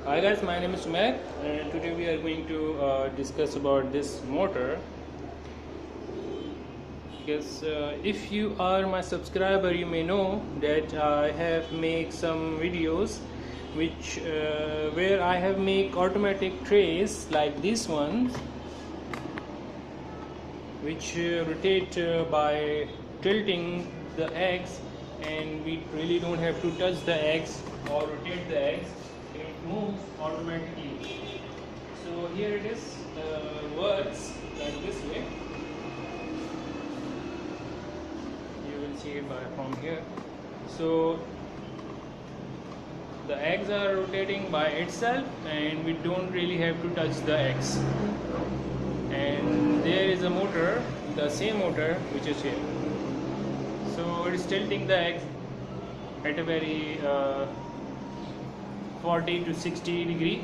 Hi guys, my name is Sumer and today we are going to discuss about this motor. Because if you are my subscriber, you may know that I have made some videos which where I have made automatic trays like this one, which rotate by tilting the eggs, and we really don't have to touch the eggs or rotate the eggs. It moves automatically. So here it is, works like this way. You will see it from here. So the eggs are rotating by itself and we don't really have to touch the eggs. And there is a motor, the same motor which is here. So it is tilting the eggs at a very 40 to 60 degree,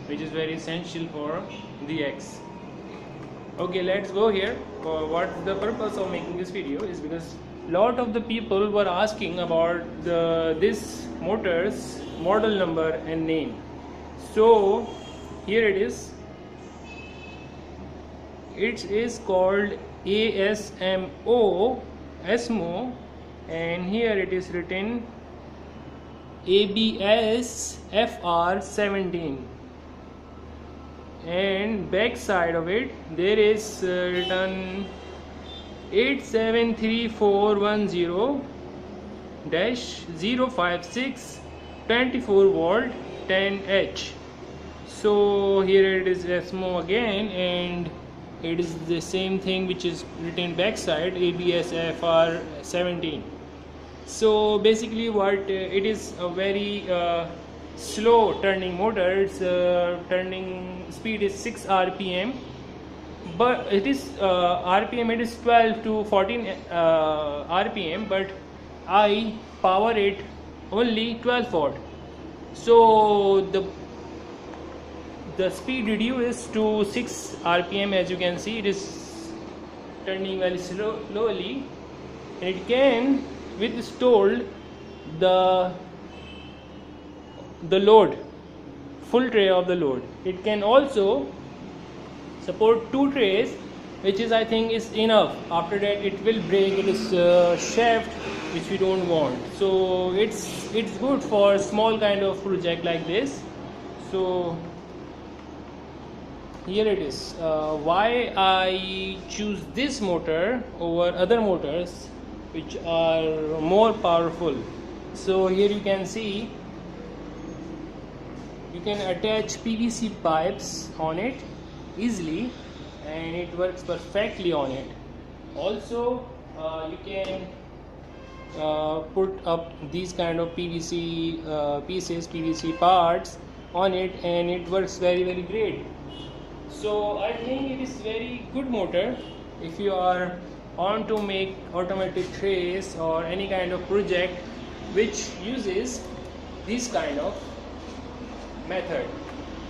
which is very essential for the eggs. Okay, let's go here. What the purpose of making this video is because lot of the people were asking about this motor's model number and name. So here it is. It is called ASMO, and here it is written ABS FR17, and back side of it there is written 873410-056 24 volt 10H. So here it is ASMO again, and it is the same thing which is written backside, ABS FR17. So basically what it is, a very slow turning motor. Its turning speed is 6 rpm, but it is rpm, it is 12 to 14 rpm, but I power it only 12 volt. So the speed reduced to 6 rpm. As you can see, it is turning very slowly. It can withstand the load, full tray of the load. It can also support 2 trays, which is, I think, is enough. After that it will break. It is shaft which we don't want. So it's good for small kind of project like this. So here it is. Why I choose this motor over other motors which are more powerful. So here you can see, you can attach PVC pipes on it easily and it works perfectly on it. Also you can put up these kind of PVC pieces, PVC parts on it, and it works very great. So I think it is very good motor if you are on to make automatic trays or any kind of project which uses this kind of method.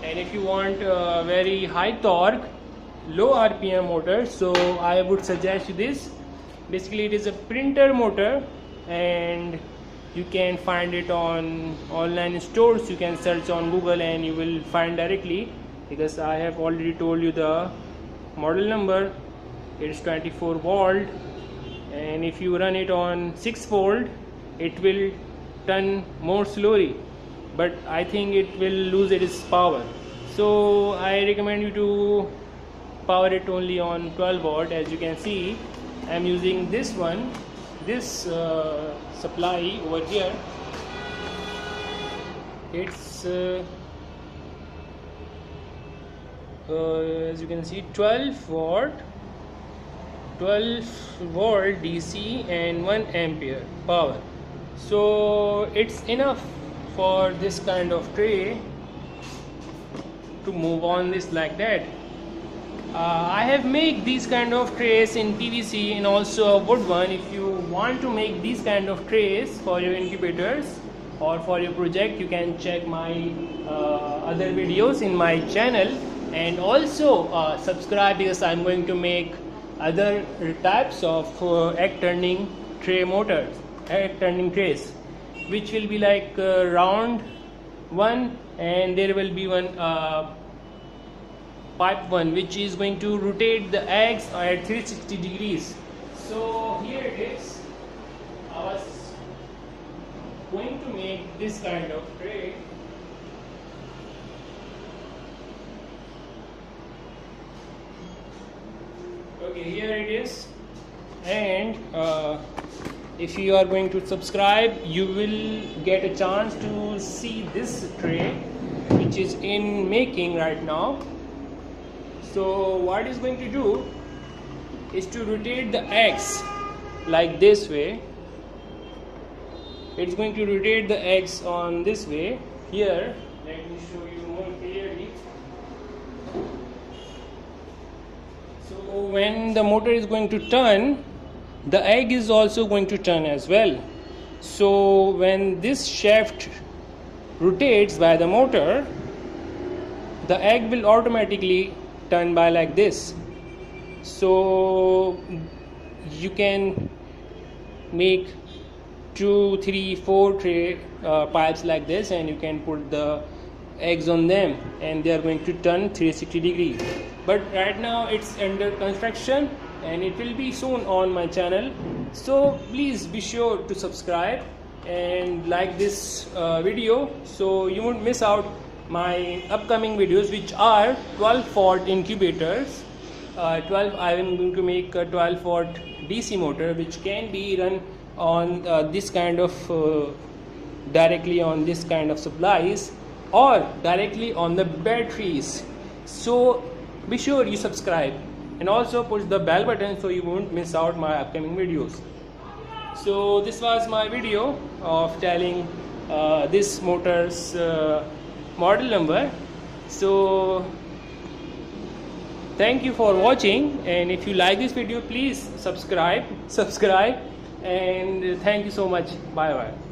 And if you want very high torque, low rpm motor, so I would suggest you this. Basically it is a printer motor and you can find it on online stores. You can search on Google and you will find directly, because I have already told you the model number. It is 24 volt, and if you run it on 6 volt it will turn more slowly, but I think it will lose its power. So I recommend you to power it only on 12 volt. As you can see, I am using this one, this supply over here. It's as you can see, 12 volt DC and 1 ampere power. So it's enough for this kind of tray to move on this like that. I have made these kind of trays in PVC and also a wood one. If you want to make these kind of trays for your incubators or for your project, you can check my other videos in my channel, and also subscribe, because I'm going to make other types of egg turning tray motors, egg turning trays, which will be like round one, and there will be one pipe one which is going to rotate the eggs at 360 degrees. So here it is. I was going to make this kind of tray. Okay, here it is. And if you are going to subscribe, you will get a chance to see this tray which is in making right now. So what it's going to do is to rotate the eggs like this way. It's going to rotate the eggs on this way. Here, let me show you more clearly. So when the motor is going to turn, the egg is also going to turn as well. So when this shaft rotates by the motor, the egg will automatically turn by like this. So you can make 2, 3, 4 tray pipes like this, and you can put the eggs on them and they are going to turn 360 degrees. But right now it's under construction and it will be soon on my channel. So please be sure to subscribe and like this video so you won't miss out my upcoming videos, which are 12-volt incubators. I am going to make a 12-volt DC motor which can be run on this kind of directly on this kind of supplies or directly on the batteries. So be sure you subscribe and also push the bell button so you won't miss out my upcoming videos. So this was my video of telling this motor's model number. So thank you for watching, and if you like this video, please subscribe, and thank you so much. Bye bye.